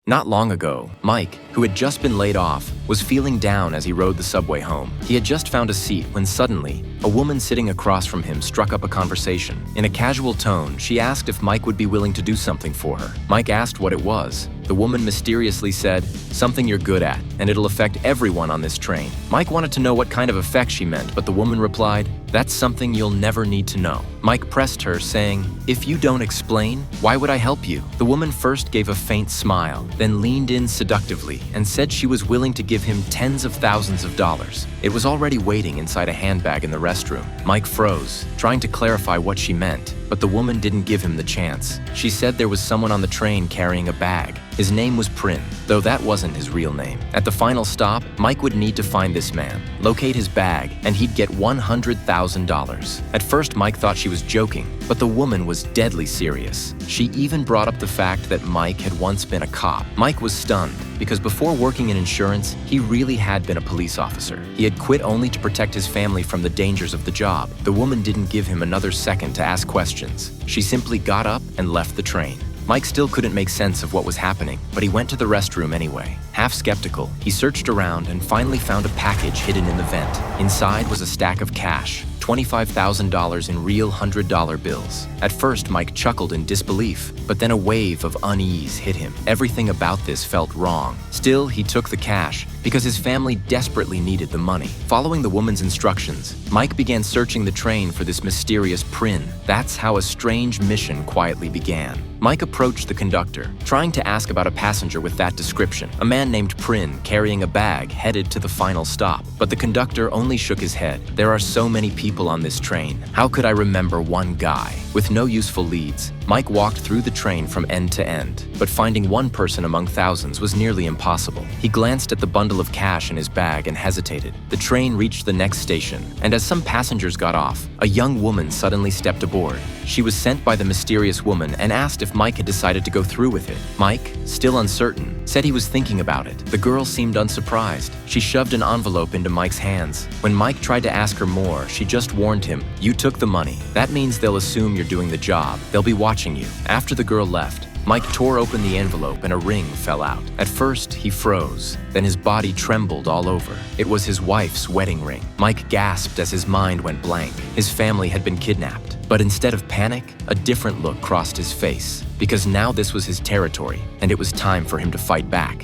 Not long ago, Mike, who had just been laid off, was feeling down as he rode the subway home. He had just found a seat when suddenly, a woman sitting across from him struck up a conversation. In a casual tone, she asked if Mike would be willing to do something for her. Mike asked what it was. The woman mysteriously said, "Something you're good at, and it'll affect everyone on this train." Mike wanted to know what kind of effect she meant, but the woman replied, "That's something you'll never need to know." Mike pressed her, saying, "If you don't explain, why would I help you?" The woman first gave a faint smile, then leaned in seductively and said she was willing to give him tens of thousands of dollars. It was already waiting inside a handbag in the restroom. Mike froze, trying to clarify what she meant, but the woman didn't give him the chance. She said there was someone on the train carrying a bag. His name was Prin, though that wasn't his real name. At the final stop, Mike would need to find this man, locate his bag, and he'd get $100,000. At first, Mike thought she was joking, but the woman was deadly serious. She even brought up the fact that Mike had once been a cop. Mike was stunned, because before working in insurance, he really had been a police officer. He had quit only to protect his family from the dangers of the job. The woman didn't give him another second to ask questions. She simply got up and left the train. Mike still couldn't make sense of what was happening, but he went to the restroom anyway. Half skeptical, he searched around and finally found a package hidden in the vent. Inside was a stack of cash, $25,000 in real $100 bills. At first, Mike chuckled in disbelief, but then a wave of unease hit him. Everything about this felt wrong. Still, he took the cash because his family desperately needed the money. Following the woman's instructions, Mike began searching the train for this mysterious Prin. That's how a strange mission quietly began. Mike approached the conductor, trying to ask about a passenger with that description, a man named Prin carrying a bag headed to the final stop. But the conductor only shook his head. "There are so many people on this train. How could I remember one guy?" With no useful leads, Mike walked through the train from end to end, but finding one person among thousands was nearly impossible. He glanced at the bundle of cash in his bag and hesitated. The train reached the next station, and as some passengers got off, a young woman suddenly stepped aboard. She was sent by the mysterious woman and asked if Mike had decided to go through with it. Mike, still uncertain, said he was thinking about it. The girl seemed unsurprised. She shoved an envelope into Mike's hands. When Mike tried to ask her more, she just warned him, "You took the money. That means they'll assume you're doing the job. They'll be watching you." After the girl left, Mike tore open the envelope and a ring fell out. At first, he froze. Then his body trembled all over. It was his wife's wedding ring. Mike gasped as his mind went blank. His family had been kidnapped. But instead of panic, a different look crossed his face, because now this was his territory, and it was time for him to fight back.